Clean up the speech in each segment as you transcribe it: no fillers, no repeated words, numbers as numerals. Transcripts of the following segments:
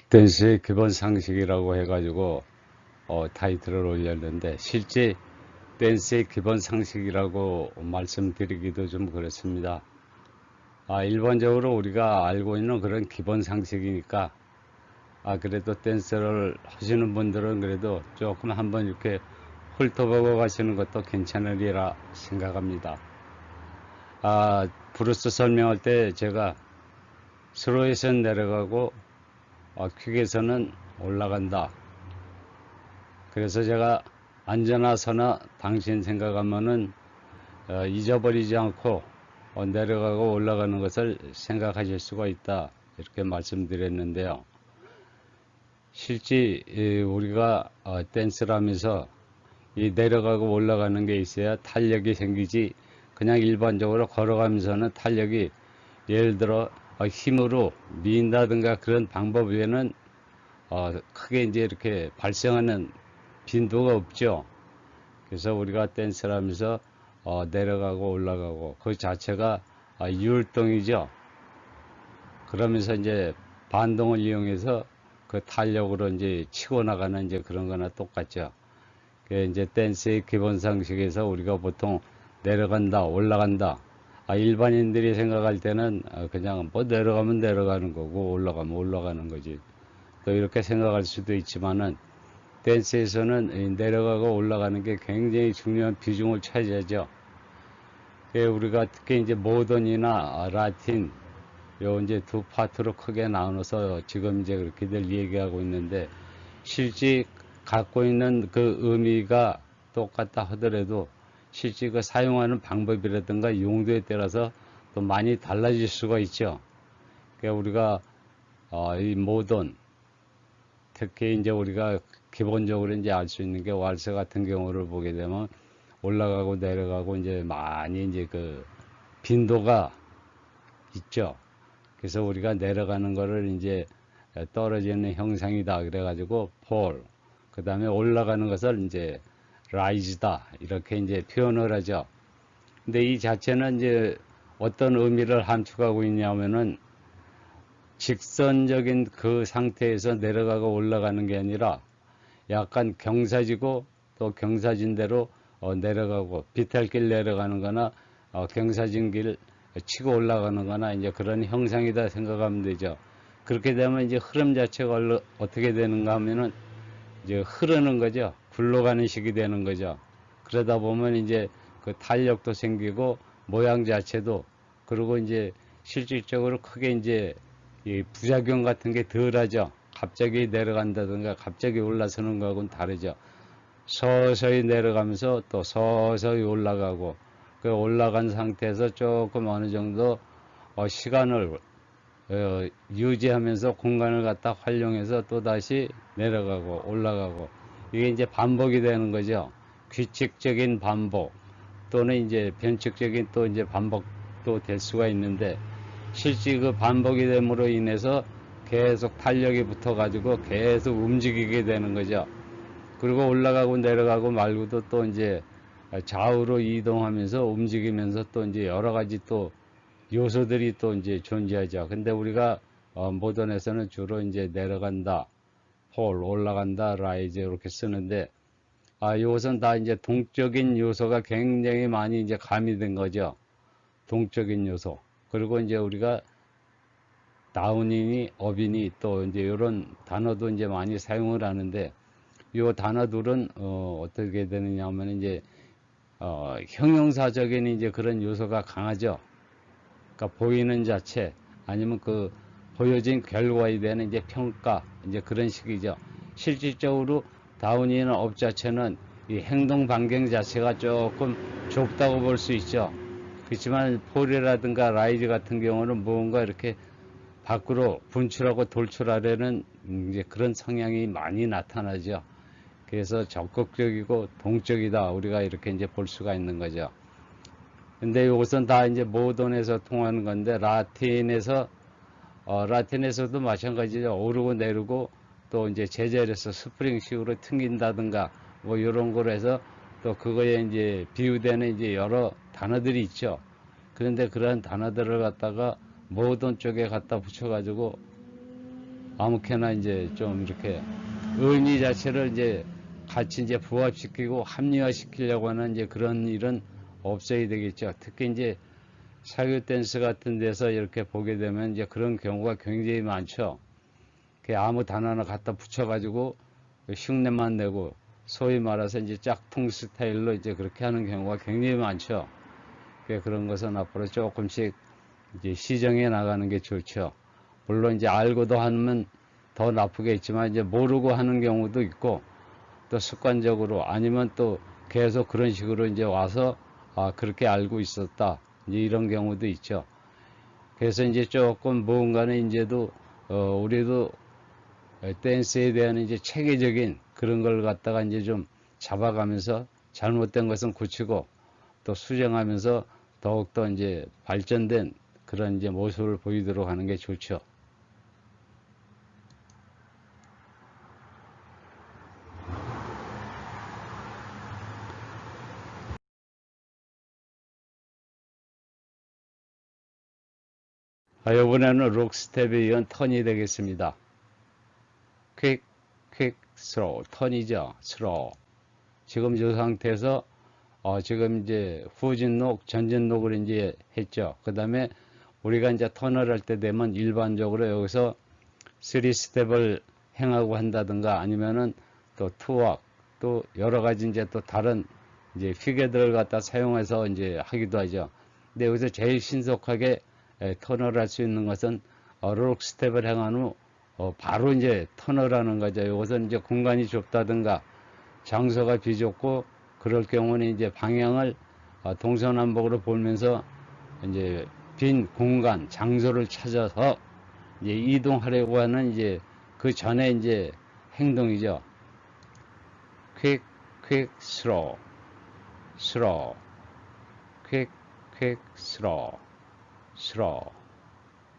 댄스의 기본 상식이라고 해가지고 타이틀을 올렸는데, 실제 댄스의 기본 상식이라고 말씀드리기도 좀 그렇습니다. 일반적으로 우리가 알고 있는 그런 기본 상식이니까, 그래도 댄스를 하시는 분들은 그래도 조금 한번 이렇게 훑어보고 가시는 것도 괜찮으리라 생각합니다. 브루스 설명할 때 제가 스로에서는 내려가고 퀵에서는 올라간다. 그래서 제가 앉아나서나 당신 생각하면은 잊어버리지 않고 내려가고 올라가는 것을 생각하실 수가 있다. 이렇게 말씀드렸는데요. 실제 우리가 댄스를 하면서 이 내려가고 올라가는 게 있어야 탄력이 생기지, 그냥 일반적으로 걸어가면서는 탄력이, 예를 들어 힘으로 미인다든가 그런 방법 외에는 크게 이제 이렇게 발생하는 빈도가 없죠. 그래서 우리가 댄스를 하면서 내려가고 올라가고 그 자체가 유율동이죠. 그러면서 이제 반동을 이용해서 그 탄력으로 이제 치고 나가는 이제 그런 거나 똑같죠. 그 이제 댄스의 기본 상식에서 우리가 보통 내려간다, 올라간다. 일반인들이 생각할 때는 그냥 뭐 내려가면 내려가는 거고 올라가면 올라가는 거지. 또 이렇게 생각할 수도 있지만은 댄스에서는 내려가고 올라가는 게 굉장히 중요한 비중을 차지하죠. 우리가 특히 이제 모던이나 라틴 요 이제 두 파트로 크게 나눠서 지금 이제 그렇게들 얘기하고 있는데, 실제 갖고 있는 그 의미가 똑같다 하더라도 실제 그 사용하는 방법이라든가 용도에 따라서 또 많이 달라질 수가 있죠. 그러니까 우리가 이 모던, 특히 이제 우리가 기본적으로 이제 알 수 있는 게 왈스 같은 경우를 보게 되면 올라가고 내려가고 이제 많이 이제 그 빈도가 있죠. 그래서 우리가 내려가는 거를 이제 떨어지는 형상이다 그래가지고 폴, 그 다음에 올라가는 것을 이제 라이즈다 이렇게 이제 표현을 하죠. 근데 이 자체는 이제 어떤 의미를 함축하고 있냐면은 직선적인 그 상태에서 내려가고 올라가는 게 아니라 약간 경사지고 또 경사진 대로 내려가고, 비탈길 내려가는 거나 경사진 길 치고 올라가는 거나 이제 그런 형상이다 생각하면 되죠. 그렇게 되면 이제 흐름 자체가 어떻게 되는가 하면은 이제 흐르는 거죠. 굴러가는 식이 되는 거죠. 그러다 보면 이제 그 탄력도 생기고 모양 자체도, 그리고 이제 실질적으로 크게 이제 이 부작용 같은 게 덜하죠. 갑자기 내려간다든가 갑자기 올라서는 거하고는 다르죠. 서서히 내려가면서 또 서서히 올라가고, 그 올라간 상태에서 조금 어느 정도 시간을 유지하면서 공간을 갖다 활용해서 또 다시 내려가고 올라가고, 이게 이제 반복이 되는 거죠. 규칙적인 반복 또는 이제 변칙적인 또 이제 반복도 될 수가 있는데, 실제 그 반복이 됨으로 인해서 계속 탄력이 붙어 가지고 계속 움직이게 되는 거죠. 그리고 올라가고 내려가고 말고도 또 이제 좌우로 이동하면서 움직이면서 또 이제 여러 가지 또 요소들이 또 이제 존재하죠. 근데 우리가 모던에서는 주로 이제 내려간다, 폴, 올라간다, 라이즈 이렇게 쓰는데, 이것은 다 이제 동적인 요소가 굉장히 많이 이제 가미된 거죠. 동적인 요소. 그리고 이제 우리가 다운이니 업이니 또 이제 이런 단어도 이제 많이 사용을 하는데, 이 단어들은 어떻게 되느냐 하면 이제 형용사적인 이제 그런 요소가 강하죠. 그러니까 보이는 자체 아니면 그 보여진 결과에 대한 이제 평가, 이제 그런 식이죠. 실질적으로 다운이나 업 자체는 이 행동 반경 자체가 조금 좁다고 볼 수 있죠. 그렇지만 폴이라든가 라이즈 같은 경우는 뭔가 이렇게 밖으로 분출하고 돌출하려는 이제 그런 성향이 많이 나타나죠. 그래서 적극적이고 동적이다, 우리가 이렇게 이제 볼 수가 있는 거죠. 근데 이것은 다 이제 모던에서 통하는 건데, 라틴에서도 마찬가지죠. 오르고 내리고 또 이제 제자리에서 스프링식으로 튕긴다든가 뭐 이런 거로 해서 또 그거에 이제 비유되는 이제 여러 단어들이 있죠. 그런데 그런 단어들을 갖다가 모던 쪽에 갖다 붙여가지고 아무렇게나 이제 좀 이렇게 의미 자체를 이제 같이 이제 부합시키고 합리화시키려고 하는 이제 그런 일은 없어야 되겠죠. 특히 이제 사교 댄스 같은 데서 이렇게 보게 되면 이제 그런 경우가 굉장히 많죠. 아무 단어나 갖다 붙여가지고 흉내만 내고 소위 말해서 이제 짝퉁 스타일로 이제 그렇게 하는 경우가 굉장히 많죠. 그런 것은 앞으로 조금씩 이제 시정해 나가는 게 좋죠. 물론 이제 알고도 하면 더 나쁘겠지만 이제 모르고 하는 경우도 있고 또 습관적으로 아니면 또 계속 그런 식으로 이제 와서 그렇게 알고 있었다 이제 이런 경우도 있죠. 그래서 이제 조금 무언가는 이제도 우리도 댄스에 대한 이제 체계적인 그런 걸 갖다가 이제 좀 잡아가면서 잘못된 것은 고치고 또 수정하면서 더욱더 이제 발전된 그런 이제 모습을 보이도록 하는 게 좋죠. 이번에는 록스텝에 이은 턴이 되겠습니다. 퀵, 퀵, 스로우. 턴이죠. 스로우. 지금 이 상태에서 지금 이제 후진록, 전진록을 이제 했죠. 그 다음에 우리가 이제 턴을 할 때 되면 일반적으로 여기서 3스텝을 행하고 한다든가 아니면은 또 투왁, 또 여러 가지 이제 또 다른 이제 휘게들을 갖다 사용해서 이제 하기도 하죠. 근데 여기서 제일 신속하게 턴을 할 수 있는 것은 록 스텝을 행한 후 바로 이제 턴을 하는 거죠. 이것은 이제 공간이 좁다든가 장소가 비좁고 그럴 경우는 이제 방향을 동서남북으로 보면서 이제 빈 공간, 장소를 찾아서 이제 이동하려고 하는 이제 그 전에 이제 행동이죠. quick, quick, slow, slow, quick, quick, slow, slow,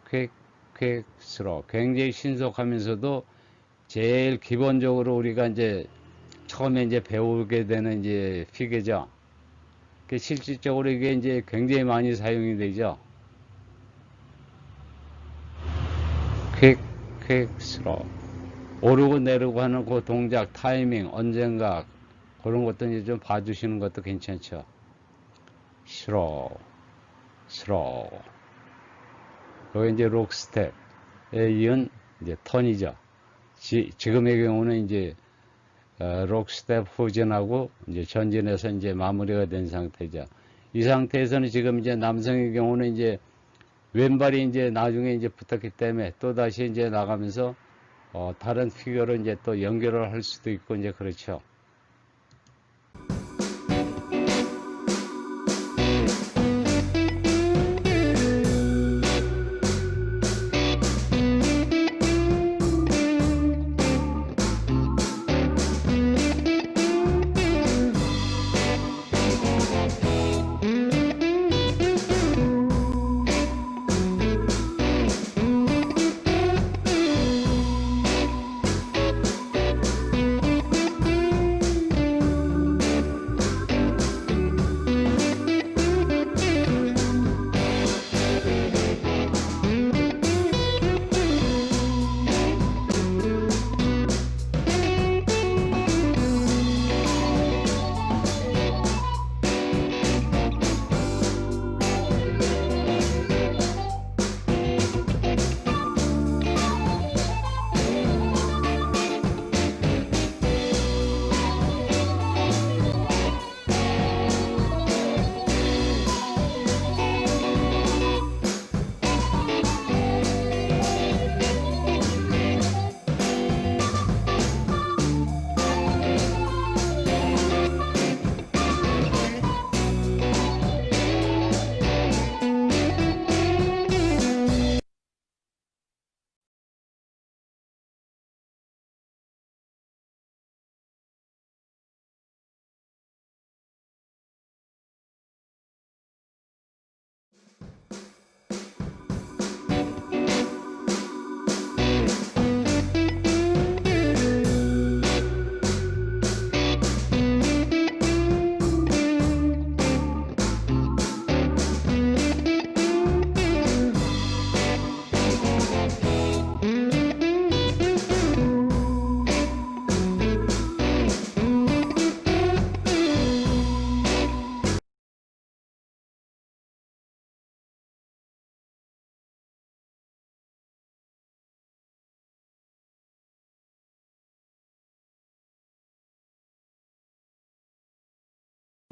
quick, quick, slow. 굉장히 신속하면서도 제일 기본적으로 우리가 이제 처음에 이제 배우게 되는 이제 피계죠. 실질적으로 이게 이제 굉장히 많이 사용이 되죠. 퀵, 퀵, 스로. 오르고 내리고 하는 그 동작, 타이밍, 언젠가 그런 것도 이제 좀 봐주시는 것도 괜찮죠. 스로, 스로. 여기 이제 록 스텝에 이은 이제 턴이죠. 지금의 경우는 이제 록 스텝 후진하고 이제 전진해서 이제 마무리가 된 상태죠. 이 상태에서는 지금 이제 남성의 경우는 이제 왼발이 이제 나중에 이제 붙었기 때문에 또 다시 이제 나가면서 다른 피겨로 이제 또 연결을 할 수도 있고 이제 그렇죠.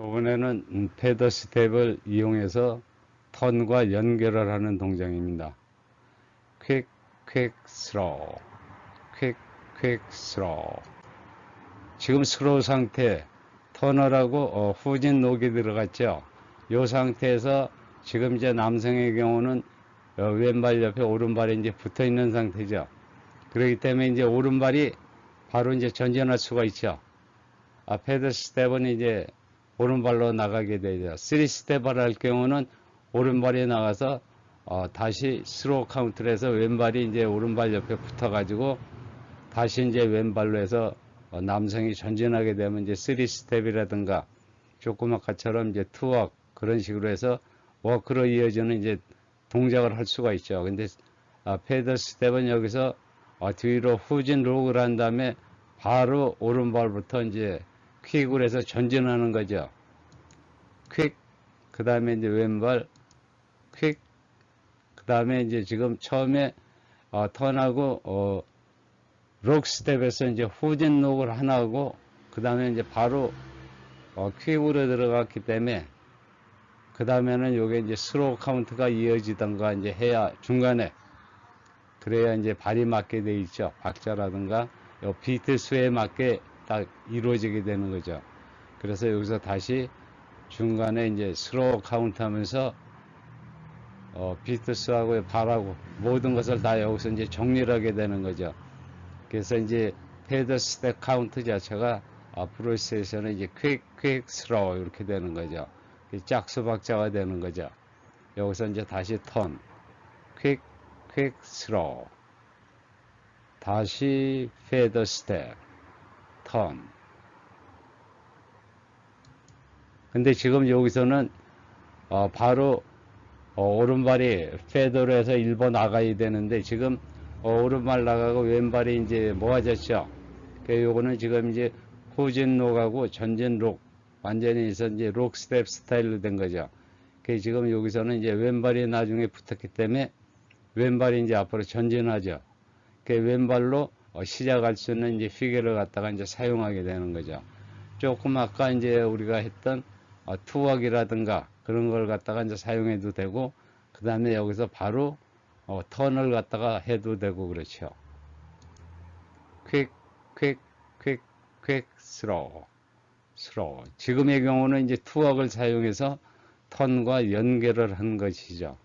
이번에는 패더 스텝을 이용해서 턴과 연결을 하는 동작입니다. 퀵, 퀵, 스로우, 퀵, 퀵, 스로우. 지금 스로우 상태, 턴을하고 후진 녹이 들어갔죠. 이 상태에서 지금 이제 남성의 경우는 왼발 옆에 오른발이 이제 붙어 있는 상태죠. 그렇기 때문에 이제 오른발이 바로 이제 전진할 수가 있죠. 패더 스텝은 이제 오른발로 나가게 되죠. 3스텝을 할 경우는 오른발이 나가서 다시 스로우 카운트를 해서 왼발이 이제 오른발 옆에 붙어 가지고 다시 이제 왼발로 해서 남성이 전진하게 되면 이제 3스텝이라든가 조금 아까처럼 이제 투워크 그런 식으로 해서 워크로 이어지는 이제 동작을 할 수가 있죠. 근데 패더 스텝은 여기서 뒤로 후진 록을 한 다음에 바로 오른발부터 이제 퀵을 해서 전진하는 거죠. 퀵, 그 다음에 이제 왼발, 퀵, 그 다음에 이제 지금 처음에 턴하고 록 스텝에서 이제 후진 록을 하나 하고 그 다음에 이제 바로 퀵으로 들어갔기 때문에 그 다음에는 요게 이제 스로우 카운트가 이어지던가 이제 해야 중간에 그래야 이제 발이 맞게 돼 있죠. 박자라든가 요 비트 수에 맞게 딱 이루어지게 되는 거죠. 그래서 여기서 다시 중간에 이제 스로우 카운트 하면서 비트 수하고 발하고 모든 것을 다 여기서 이제 정리를 하게 되는 거죠. 그래서 이제 패더 스텝 카운트 자체가 프로세스에서는 이제 퀵, 퀵, 스로우 이렇게 되는 거죠. 짝수 박자가 되는 거죠. 여기서 이제 다시 턴, 퀵, 퀵, 스로우, 다시 패더 스텝, 턴. 근데 지금 여기서는 바로 오른발이 패더로 해서 1번 나가야 되는데 지금 오른발 나가고 왼발이 이제 모아졌죠. 그 요거는 지금 이제 후진 록하고 전진 록 완전히 이제 록 스텝 스타일로 된 거죠. 그 지금 여기서는 이제 왼발이 나중에 붙었기 때문에 왼발이 이제 앞으로 전진하죠. 그 왼발로 시작할 수 있는 이제 피겨를 갖다가 이제 사용하게 되는 거죠. 조금 아까 이제 우리가 했던 투워크라든가 그런 걸 갖다가 이제 사용해도 되고 그 다음에 여기서 바로 턴을 갖다가 해도 되고 그렇죠. 퀵, 퀵, 퀵, 퀵, 스로우, 스로우. 지금의 경우는 이제 투워크를 사용해서 턴과 연결을 한 것이죠.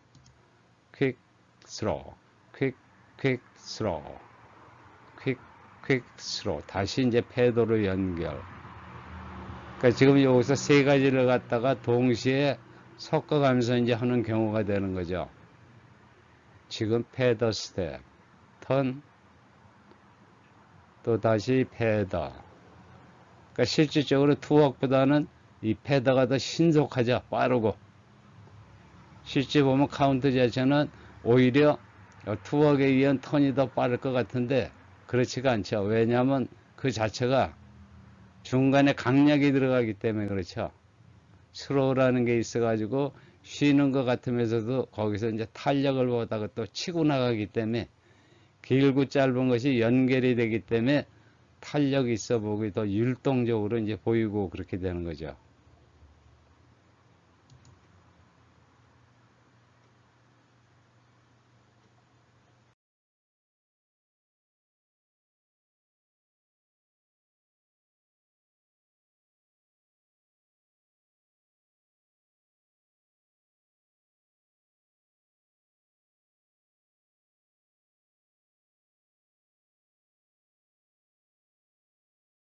퀵, 스로우, 퀵, 퀵, 스로우, 퀵, 퀵, 스로우. 다시 이제 패드로 연결. 그러니까 지금 여기서 세 가지를 갖다가 동시에 섞어가면서 이제 하는 경우가 되는 거죠. 지금 패더 스텝, 턴, 또 다시 패더. 그러니까 실질적으로 투워크보다는 이 패더가 더 신속하죠. 빠르고. 실제 보면 카운트 자체는 오히려 투워크에 의한 턴이 더 빠를 것 같은데 그렇지가 않죠. 왜냐하면 그 자체가 중간에 강약이 들어가기 때문에 그렇죠. 스로우라는 게 있어가지고 쉬는 것 같으면서도 거기서 이제 탄력을 보다가 또 치고 나가기 때문에 길고 짧은 것이 연결이 되기 때문에 탄력이 있어 보기 더 율동적으로 이제 보이고 그렇게 되는 거죠.